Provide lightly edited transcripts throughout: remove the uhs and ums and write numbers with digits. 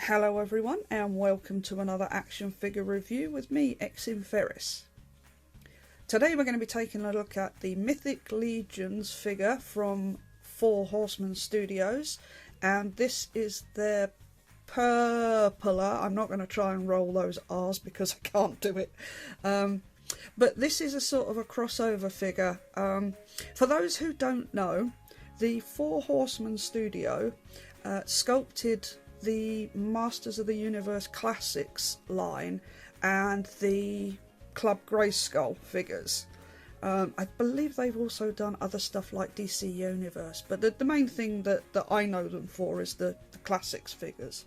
Hello everyone and welcome to another action figure review with me, Ferris. Today we're going to be taking a look at the Mythic Legions figure from Four Horsemen Studios, and this is their Purrrplor. I'm not going to try and roll those R's because I can't do it. But this is a sort of a crossover figure. For those who don't know, the Four Horsemen Studio sculpted the Masters of the Universe Classics line and the Club Grayskull figures. I believe they've also done other stuff like DC Universe, but the main thing that I know them for is the Classics figures.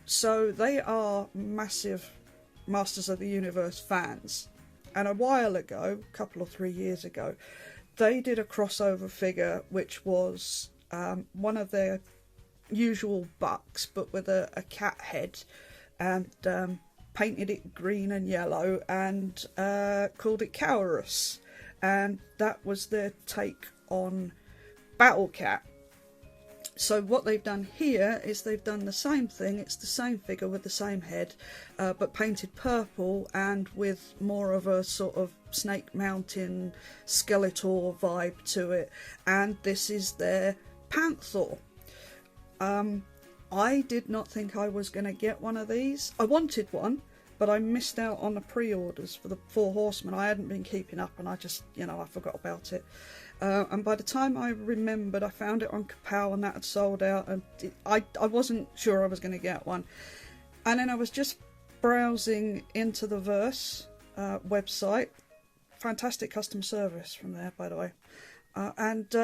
So they are massive Masters of the Universe fans, and a while ago, a couple or 3 years ago, they did a crossover figure which was one of their usual bucks but with a cat head, and painted it green and yellow and called it Cowrus, and that was their take on Battle Cat. So what they've done here is they've done the same thing. It's the same figure with the same head, but painted purple and with more of a sort of Snake Mountain Skeletor vibe to it, and this is their Panther. I did not think I was going to get one of these. I wanted one, but I missed out on the pre-orders for the Four Horsemen. I hadn't been keeping up, and I just, I forgot about it. And by the time I remembered, I found it on Kapow, and that had sold out, and I wasn't sure I was going to get one. And then I was just browsing into the Verse website. Fantastic customer service from there, by the way. And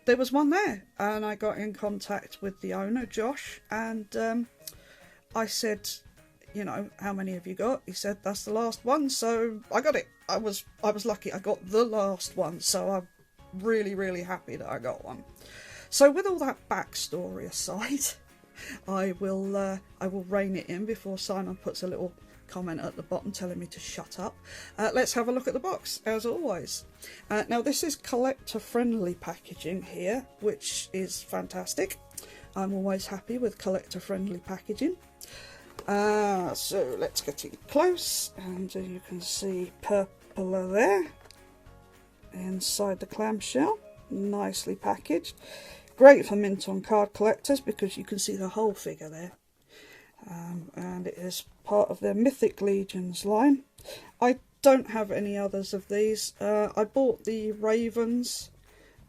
there was one there, and I got in contact with the owner, Josh, and I said, how many have you got? He said, that's the last one, so I got it. I was lucky. I got the last one, so I'm really, really happy that I got one. So with all that backstory aside, I will rein it in before Simon puts a little comment at the bottom telling me to shut up. Let's have a look at the box, as always. Now this is collector friendly packaging here, which is fantastic. I'm always happy with collector friendly packaging. So let's get it close, and you can see Purrrplor there inside the clamshell, nicely packaged. Great for mint on card collectors because you can see the whole figure there. And it is part of their Mythic Legions line. I don't have any others of these. I bought the Ravens.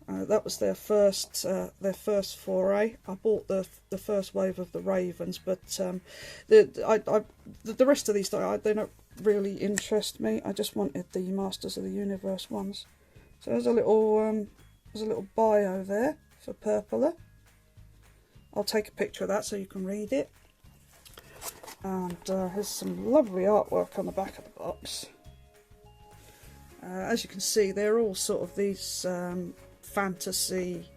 That was their first foray. I bought the first wave of the Ravens, but the rest of these they don't really interest me. I just wanted the Masters of the Universe ones. So there's a little bio there for Purrrplor. I'll take a picture of that so you can read it. And here's some lovely artwork on the back of the box. As you can see, they're all sort of these fantasy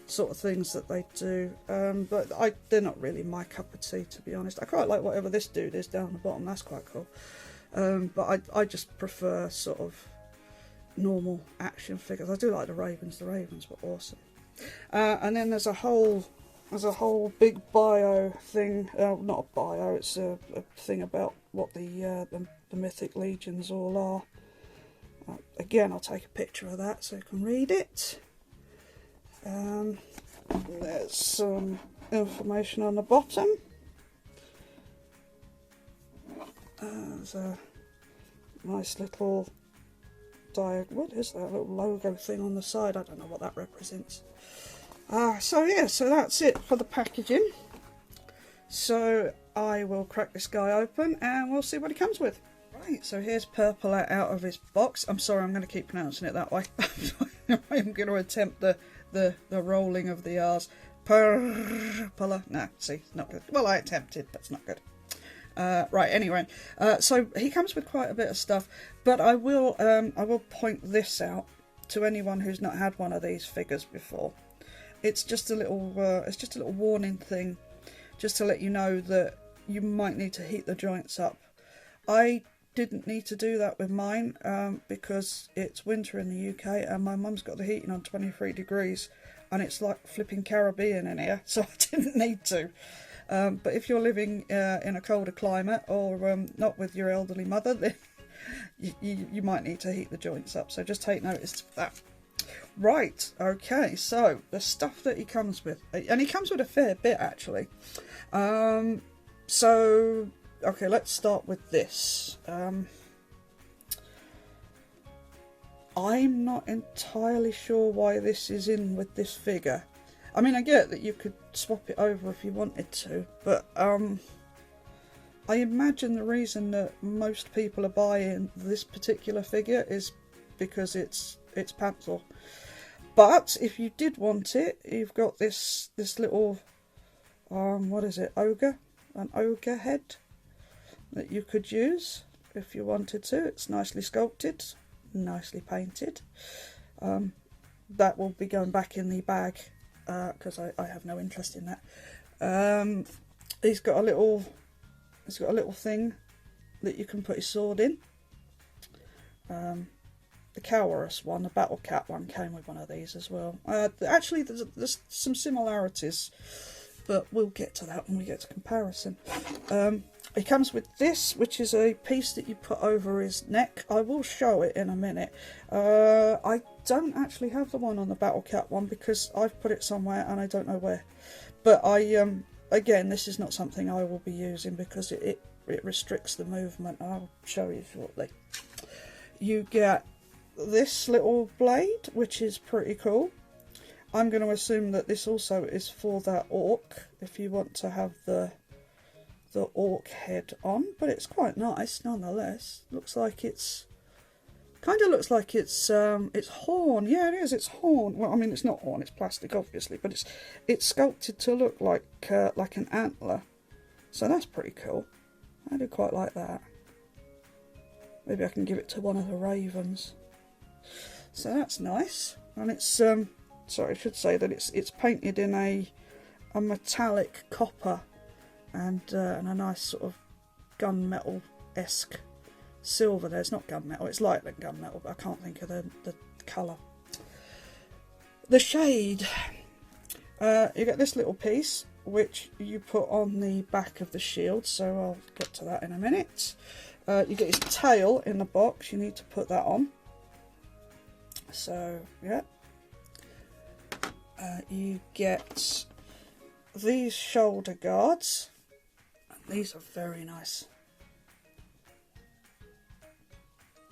sort of things that they do, but they're not really my cup of tea, to be honest. I quite like whatever this dude is down the bottom. That's quite cool. But I just prefer sort of normal action figures. I do like the Ravens. The Ravens were awesome. And then there's a whole big bio thing. Not a bio, it's a thing about what the Mythic Legions all are. Again, I'll take a picture of that so you can read it. There's some information on the bottom. There's a nice little what is that little logo thing on the side? I don't know what that represents. So that's it for the packaging. So I will crack this guy open and we'll see what he comes with. Right, so here's Purrrplor out of his box. I'm sorry, I'm going to keep pronouncing it that way. I'm going to attempt the rolling of the R's. Purrrplor. No, see, it's not good. Well, I attempted, but it's not good. Right, anyway, so he comes with quite a bit of stuff, but I will point this out to anyone who's not had one of these figures before. It's just a little warning thing, just to let you know that you might need to heat the joints up. I didn't need to do that with mine because it's winter in the UK and my mum's got the heating on 23 degrees and it's like flipping Caribbean in here, so I didn't need to. But if you're living in a colder climate, or not with your elderly mother, then you might need to heat the joints up. So just take notice of that. Right, okay, so the stuff that he comes with, and he comes with a fair bit actually. So, okay, let's start with this. I'm not entirely sure why this is in with this figure. I mean, I get that you could swap it over if you wanted to, but I imagine the reason that most people are buying this particular figure is because it's Purrrplor. But if you did want it, you've got this little what is it, ogre? An ogre head that you could use if you wanted to. It's nicely sculpted, nicely painted. That will be going back in the bag because I have no interest in that. He's got a little thing that you can put his sword in. The Cowrus one, the Battle Cat one, came with one of these as well. Actually, there's some similarities, but we'll get to that when we get to comparison. He comes with this, which is a piece that you put over his neck. I will show it in a minute. I don't actually have the one on the Battle Cat one because I've put it somewhere and I don't know where. But again, this is not something I will be using because it restricts the movement. I'll show you shortly. You get this little blade, which is pretty cool. I'm going to assume that this also is for that orc, if you want to have the orc head on, but it's quite nice nonetheless. Looks like it's horn. Yeah, it is. It's horn. Well, I mean, it's not horn. It's plastic, obviously, but it's sculpted to look like an antler. So that's pretty cool. I do quite like that. Maybe I can give it to one of the ravens. So that's nice, and it's sorry, I should say that it's painted in a metallic copper and a nice sort of gunmetal-esque silver. There's not gunmetal, it's lighter than gunmetal, but I can't think of the colour. The shade. You get this little piece which you put on the back of the shield, so I'll get to that in a minute. You get his tail in the box, you need to put that on. So, yeah. You get these shoulder guards. These are very nice.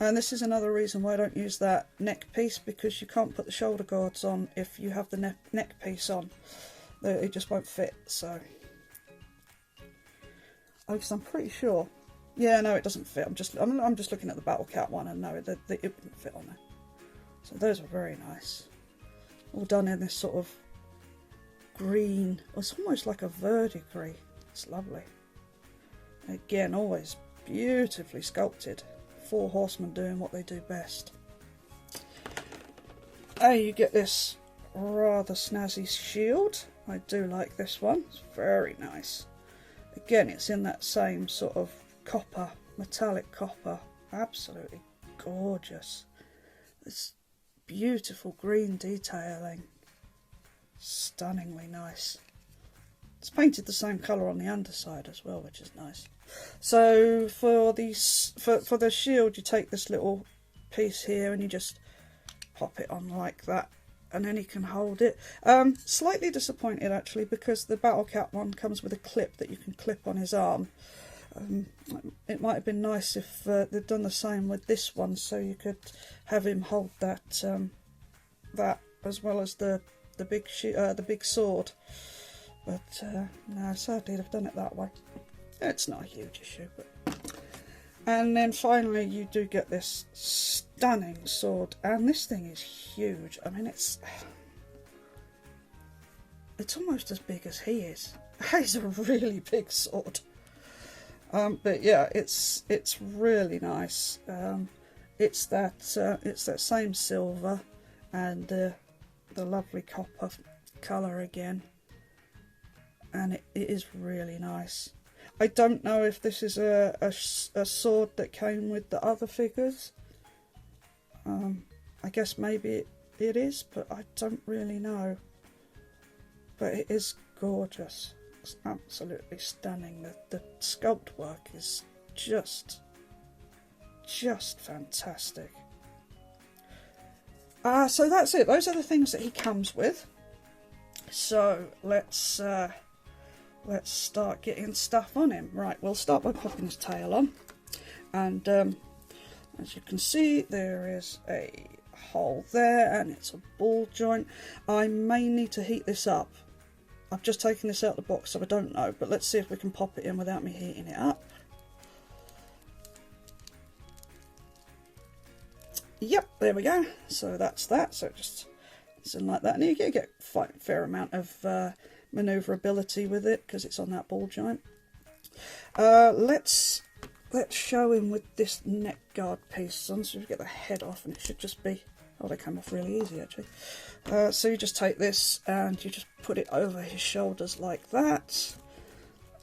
And this is another reason why I don't use that neck piece, because you can't put the shoulder guards on if you have the neck piece on. It just won't fit, so. Oh, because I'm pretty sure. Yeah, no, it doesn't fit. I'm just looking at the Battle Cat one, and no, it wouldn't fit on there. So those are very nice. All done in this sort of green. It's almost like a verdigris. It's lovely. Again, always beautifully sculpted. Four Horsemen doing what they do best. You get this rather snazzy shield. I do like this one. It's very nice. Again, it's in that same sort of copper, metallic copper. Absolutely gorgeous. This beautiful green detailing. Stunningly nice. It's painted the same colour on the underside as well, which is nice. So for the shield, you take this little piece here and you just pop it on like that, and then he can hold it. Slightly disappointed actually, because the Battle Cat one comes with a clip that you can clip on his arm. It might have been nice if they'd done the same with this one, so you could have him hold that as well as the big sword. But no, sadly they've done it that way. It's not a huge issue, but. And then finally you do get this stunning sword, and this thing is huge. I mean, it's almost as big as he is. He's a really big sword. But yeah, it's really nice. It's that same silver and the lovely copper colour again, and it is really nice. I don't know if this is a sword that came with the other figures. I guess maybe it is, but I don't really know. But it is gorgeous. looks absolutely stunning. The sculpt work is just fantastic. So that's it. Those are the things that he comes with. So let's start getting stuff on him. Right, we'll start by popping his tail on, and as you can see, there is a hole there, and it's a ball joint. I may need to heat this up. I've just taken this out of the box, so I don't know, but let's see if we can pop it in without me heating it up. Yep, there we go. So that's that. So just it's in like that, and you get a fair amount of manoeuvrability with it because it's on that ball joint. Let's show him with this neck guard piece on, so we get the head off, and it should just be. Oh, they come off really easy actually. So you just take this and you just put it over his shoulders like that,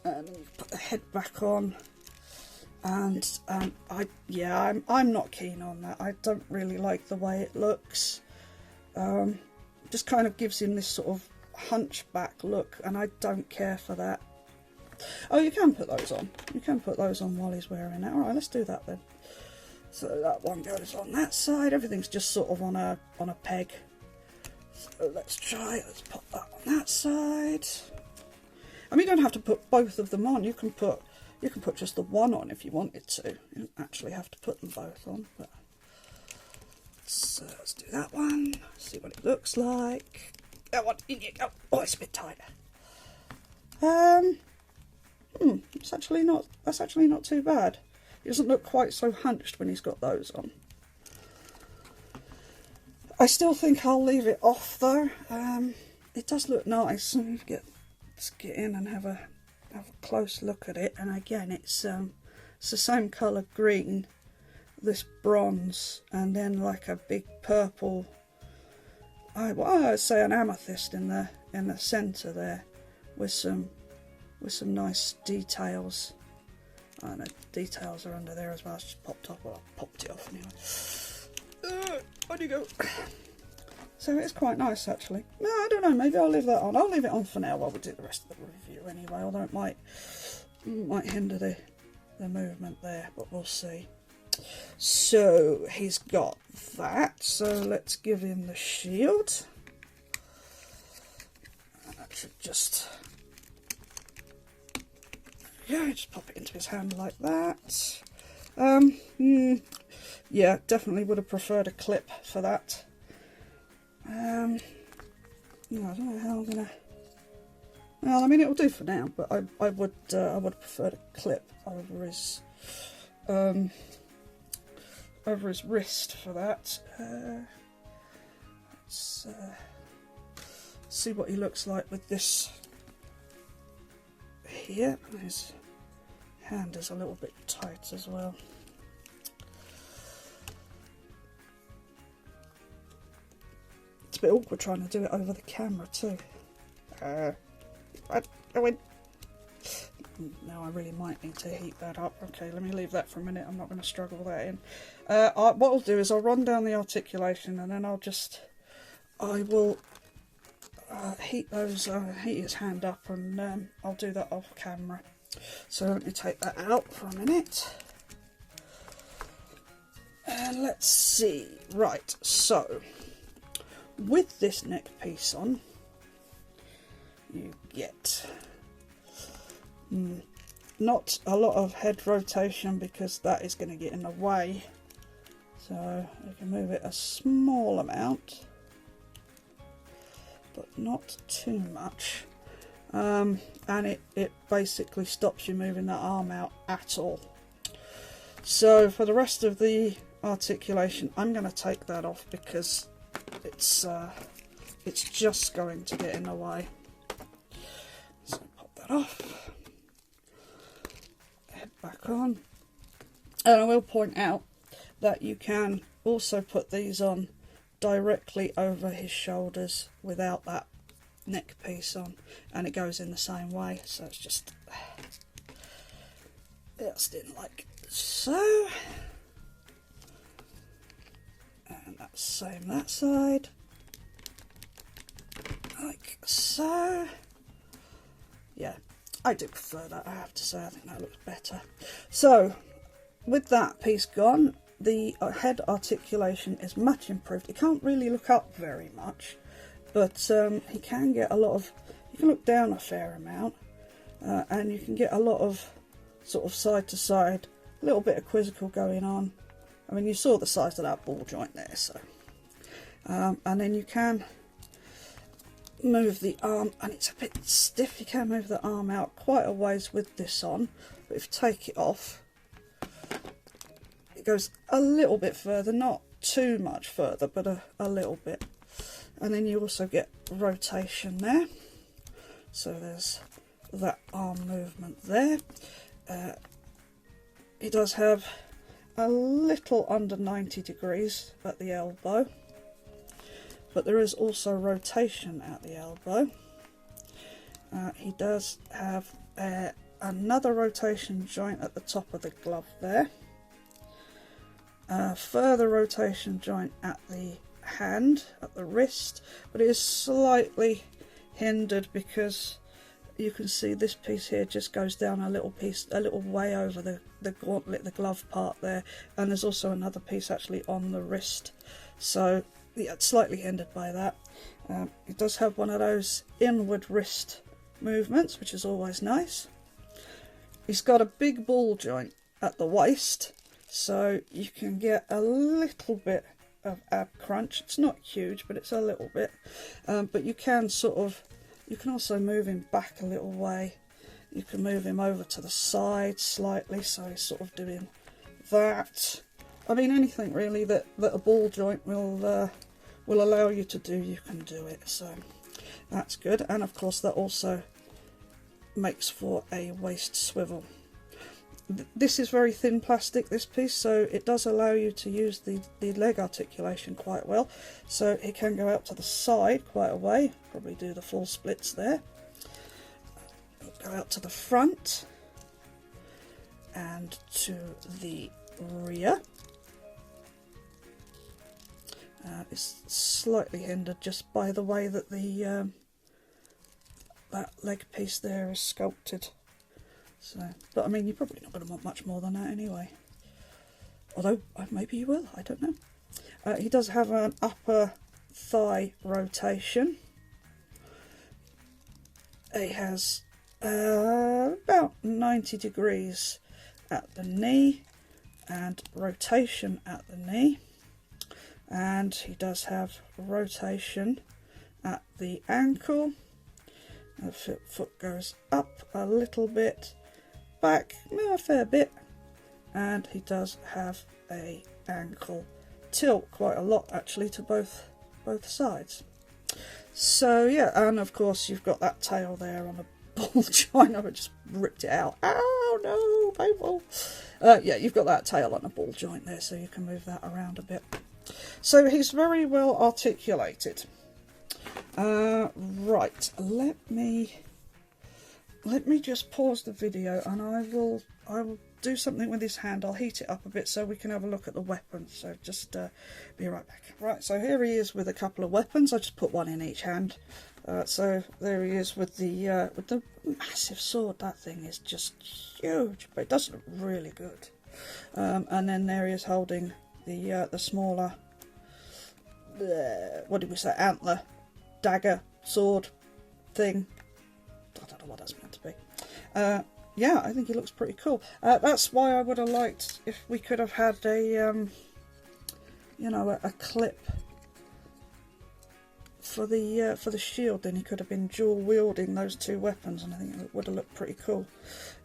and then you put the head back on. And I'm not keen on that. I don't really like the way it looks. Just kind of gives him this sort of hunchback look, and I don't care for that. Oh, you can put those on. You can put those on while he's wearing it. All right, let's do that then. So that one goes on that side. Everything's just sort of on a peg. So let's try it. Let's pop that on that side. I mean, you don't have to put both of them on. You can put just the one on if you wanted to. You don't actually have to put them both on. But let's do that one. See what it looks like. That one, in you go. Oh, it's a bit tighter. That's actually not too bad. He doesn't look quite so hunched when he's got those on. I still think I'll leave it off though. It does look nice. Let's get in and have a close look at it. And again, it's the same colour green, this bronze, and then like a big purple. I'd say an amethyst in the centre there, with some nice details. Oh no, details are under there as well. It's just popped off. Well, I popped it off anyway. Where'd you go? So it's quite nice actually. No, I don't know, maybe I'll leave that on. I'll leave it on for now while we do the rest of the review anyway, although it might hinder the movement there, but we'll see. So he's got that, so let's give him the shield. That should just pop it into his hand like that. Yeah, definitely would have preferred a clip for that. I don't know how I'm gonna. Well, I mean, it'll do for now, but I would have preferred a clip over his wrist for that. Let's see what he looks like with this here. His hand is a little bit tight as well. It's a bit awkward trying to do it over the camera too. Now I really might need to heat that up. Okay, let me leave that for a minute. I'm not going to struggle that in. What I'll do is I'll run down the articulation, and then I will heat his hand up, and I'll do that off camera. So let me take that out for a minute. And let's see. Right, so with this neck piece on, you get not a lot of head rotation because that is going to get in the way. So you can move it a small amount, but not too much. And it basically stops you moving that arm out at all. So for the rest of the articulation, I'm going to take that off because it's just going to get in the way. So pop that off. Head back on. And I will point out that you can also put these on directly over his shoulders without that neck piece on, and it goes in the same way. So it's just in like so, and that's same that side, like so. yeah, I do prefer that, I have to say. I think that looks better. So with that piece gone, the head articulation is much improved. He can't really look up very much, but he can get a lot of, you can look down a fair amount, and you can get a lot of sort of side to side, a little bit of quizzical going on. I mean, you saw the size of that ball joint there, so. And then you can move the arm, and it's a bit stiff. You can move the arm out quite a ways with this on, but if you take it off, it goes a little bit further, not too much further, but a little bit. And then you also get rotation there, so there's that arm movement there. It does have a little under 90 degrees at the elbow, but there is also rotation at the elbow. He does have another rotation joint at the top of the glove there. Further rotation joint at the hand, at the wrist, but it is slightly hindered because you can see this piece here just goes down a little piece, a little way over the gauntlet, the glove part there, and there's also another piece actually on the wrist, so yeah, it's slightly hindered by that. It does have one of those inward wrist movements, which is always nice. He's got a big ball joint at the waist, so you can get a little bit of ab crunch. It's not huge, but it's a little bit. But you can sort of, you can also move him back a little way. You can move him over to the side slightly, so he's sort of doing that. I mean, anything really that a ball joint will allow you to do, you can do it. So that's good. And of course, that also makes for a waist swivel. This is very thin plastic, this piece, so it does allow you to use the leg articulation quite well. So it can go out to the side quite a way, probably do the full splits there. Go out to the front and to the rear. It's slightly hindered just by the way that the that leg piece there is sculpted. So, but I mean, you're probably not going to want much more than that anyway. Although, maybe you will, I don't know. He does have an upper thigh rotation. He has about 90 degrees at the knee and rotation at the knee. And he does have rotation at the ankle. The foot goes up a little bit, back a fair bit, and he does have a ankle tilt quite a lot actually to both sides. So yeah, and of course you've got that tail there on a ball joint. I just ripped it out. Oh no, painful. Yeah, you've got that tail on a ball joint there, so you can move that around a bit. So he's very well articulated. Right, let me just pause the video, and I will do something with his hand. I'll heat it up a bit so we can have a look at the weapons. So just be right back. Right, so here he is with a couple of weapons. I just put one in each hand. So there he is with the massive sword. That thing is just huge, but it does look really good. And then there he is holding the smaller, what did we say, antler, dagger, sword thing. I don't know what that's meant to be. Yeah, I think he looks pretty cool. That's why I would have liked if we could have had a, you know, a clip for the shield. Then he could have been dual wielding those two weapons, and I think it would have looked pretty cool.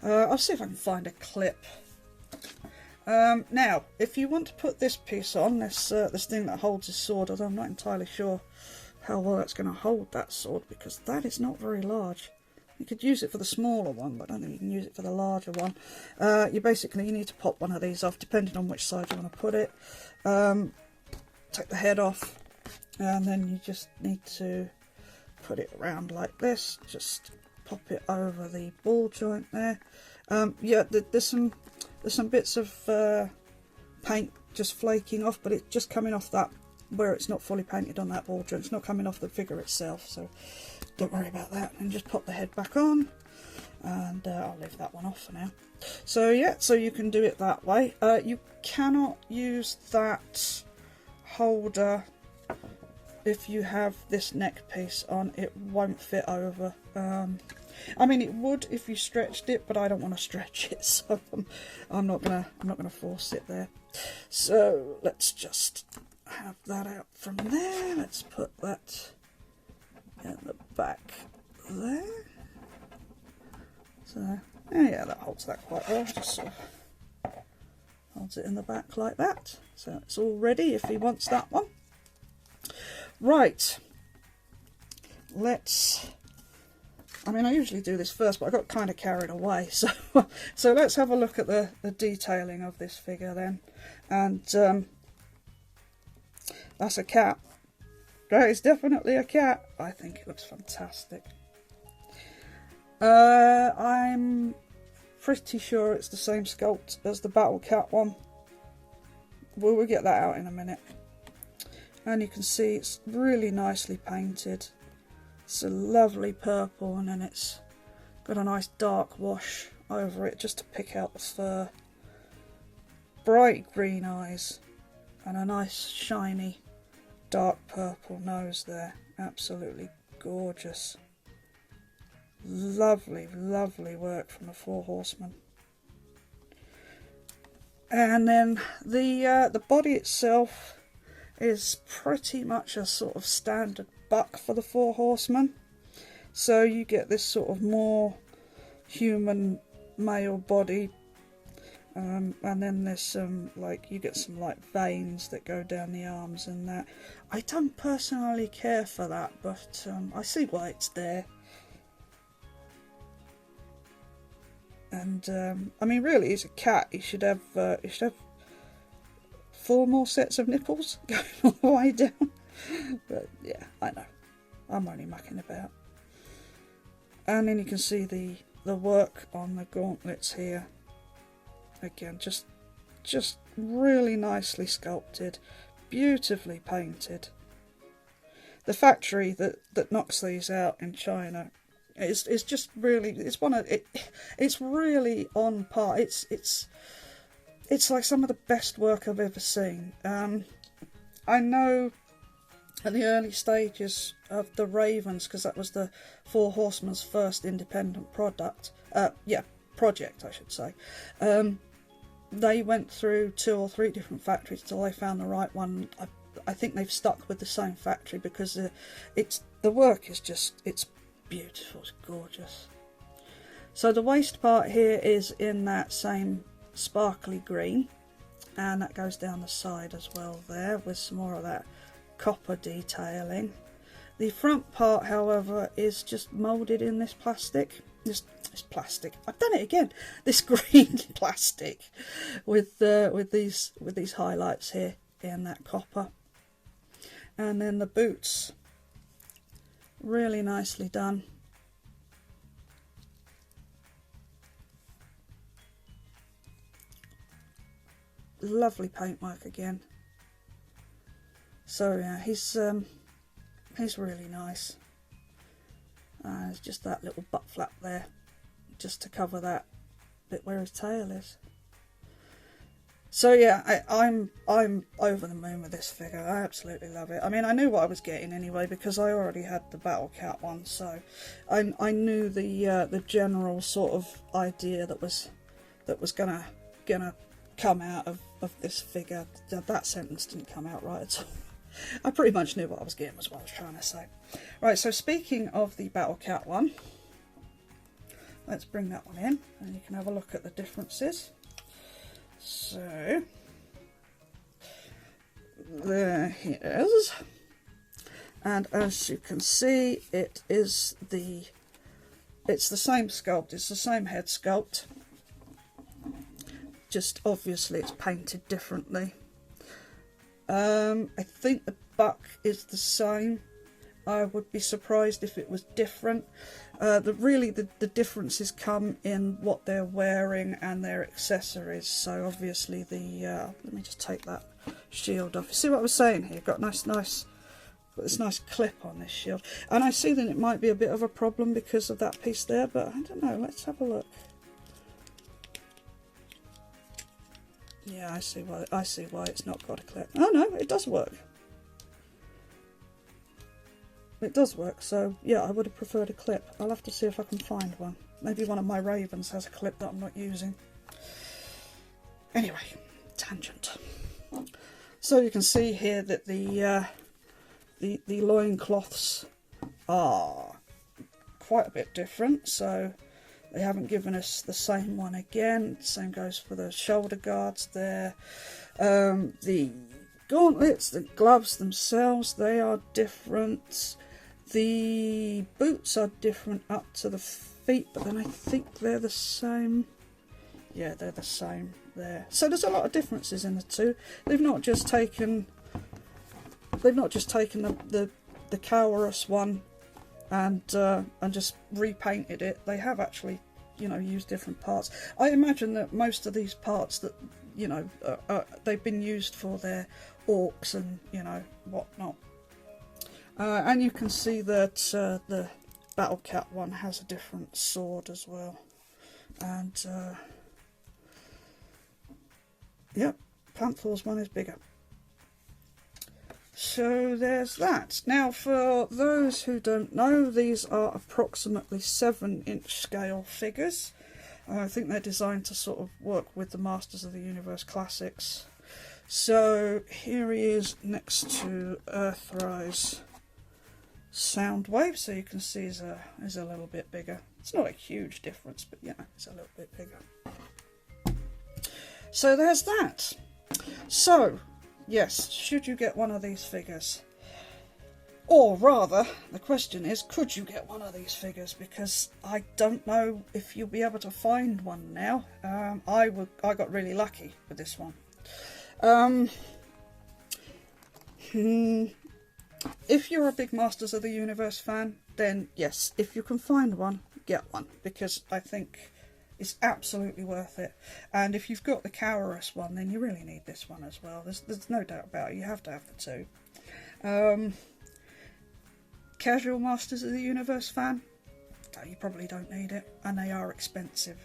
I'll see if I can find a clip. Now, if you want to put this piece on, this thing that holds his sword, although I'm not entirely sure how well that's going to hold that sword, because that is not very large. You could use it for the smaller one, but I don't think you can use it for the larger one. You need to pop one of these off, depending on which side you want to put it. Take the head off, and then you just need to put it around like this. Just pop it over the ball joint there. Yeah, there's some bits of paint just flaking off, but it's just coming off that where it's not fully painted on that ball joint. It's not coming off the figure itself, so don't worry about that. And just pop the head back on. And I'll leave that one off for now. So yeah, so you can do it that way. You cannot use that holder if you have this neck piece on. It won't fit over. I mean, it would if you stretched it, but I don't want to stretch it, so I'm not gonna force it there. So let's just have that out from there. Let's put that in the back there. So yeah, that holds that quite well. Just sort of holds it in the back like that. So it's all ready if he wants that one. Right. I mean, I usually do this first, but I got kind of carried away. So let's have a look at the detailing of this figure then. And that's a cat. That is definitely a cat. I think it looks fantastic. I'm pretty sure it's the same sculpt as the Battle Cat one. We'll get that out in a minute. And you can see it's really nicely painted. It's a lovely purple, and then it's got a nice dark wash over it just to pick out the fur. Bright green eyes and a nice shiny dark purple nose there. Absolutely gorgeous. Lovely, lovely work from the Four Horsemen. And then the body itself is pretty much a sort of standard buck for the Four Horsemen. So you get this sort of more human male body, and then there's some you get some veins that go down the arms and that. I don't personally care for that, but I see why it's there. And I mean, really, he's a cat. He should have 4 more sets of nipples going all the way down. But yeah, I know, I'm only mucking about. And then you can see the work on the gauntlets here. Again, just really nicely sculpted, beautifully painted. The factory that knocks these out in China is just really, it's really on par. It's like some of the best work I've ever seen. I know at the early stages of the Ravens, because that was the Four Horsemen's first independent project, I should say. They went through 2 or 3 different factories till they found the right one. I think they've stuck with the same factory because the work is just, it's beautiful, it's gorgeous. So the waist part here is in that same sparkly green, and that goes down the side as well there with some more of that copper detailing. The front part, however, is just moulded in this plastic. This plastic. I've done it again. This green plastic with these highlights here in that copper. And then the boots, really nicely done. Lovely paintwork again. So yeah, he's really nice. There's just that little butt flap there, just to cover that bit where his tail is. So yeah, I'm over the moon with this figure. I absolutely love it. I mean, I knew what I was getting anyway because I already had the Battle Cat one, so I knew the general sort of idea that was gonna come out of this figure. That sentence didn't come out right at all. I pretty much knew what I was getting, was what I was trying to say. Right, so speaking of the Battle Cat one, let's bring that one in and you can have a look at the differences. So there he is, and as you can see, it's the same sculpt, it's the same head sculpt, just obviously it's painted differently. I think the buck is the same. I would be surprised if it was different. The differences come in what they're wearing and their accessories. So obviously let me just take that shield off. You see what I was saying here? Got nice got this nice clip on this shield. And I see that it might be a bit of a problem because of that piece there, but I don't know, let's have a look. Yeah, I see why it's not got a clip. Oh no, it does work. It does work, so yeah, I would have preferred a clip. I'll have to see if I can find one. Maybe one of my ravens has a clip that I'm not using. Anyway, tangent. So you can see here that the loincloths are quite a bit different, so they haven't given us the same one again. Same goes for the shoulder guards there. The gauntlets, the gloves themselves, they are different. The boots are different up to the feet, but then I think they're the same. Yeah, they're the same there. So there's a lot of differences in the two. They've not just taken the Kaurus one and just repainted it. They have actually, you know, used different parts. I imagine that most of these parts that, you know, they've been used for their orcs and, you know, whatnot. And you can see that the Battle Cat one has a different sword as well. And yep, Panther's one is bigger. So there's that. Now, for those who don't know, these are approximately 7-inch scale figures. I think they're designed to sort of work with the Masters of the Universe Classics. So here he is next to Earthrise Soundwave, so you can see he's a little bit bigger. It's not a huge difference, but yeah, it's a little bit bigger. So there's that. So, yes, should you get one of these figures? Or rather, the question is, could you get one of these figures? Because I don't know if you'll be able to find one now. I got really lucky with this one. If you're a big Masters of the Universe fan, then yes, if you can find one, get one, because I think it's absolutely worth it. And if you've got the Kaurus one, then you really need this one as well. There's no doubt about it. You have to have the two. Casual Masters of the Universe fan, you probably don't need it, and they are expensive.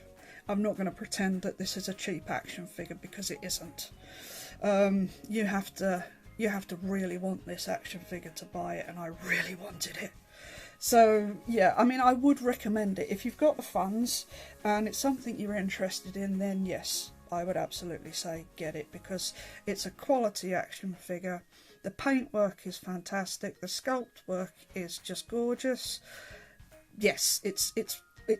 I'm not going to pretend that this is a cheap action figure, because it isn't. You have to really want this action figure to buy it, and I really wanted it. So yeah, I mean, I would recommend it. If you've got the funds and it's something you're interested in, then yes, I would absolutely say get it, because it's a quality action figure. The paintwork is fantastic. The sculpt work is just gorgeous. Yes, it's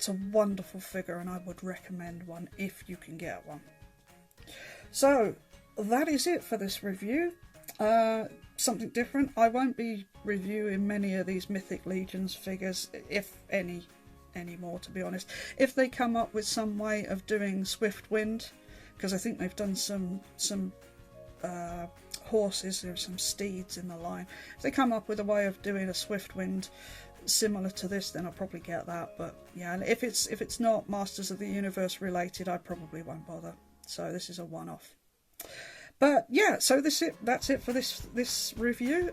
a wonderful figure, and I would recommend one if you can get one. So that is it for this review. Something different. I won't be reviewing many of these Mythic Legions figures, if any more, to be honest. If they come up with some way of doing Swift Wind, because I think they've done some horses, there's some steeds in the line. If they come up with a way of doing a Swift Wind similar to this, then I'll probably get that. But yeah, and if it's not Masters of the Universe related, I probably won't bother. So this is a one-off. But yeah, so that's it for this review.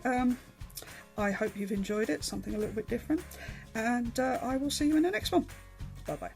I hope you've enjoyed it, something a little bit different, and I will see you in the next one. Bye bye.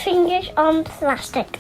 fingers on plastic.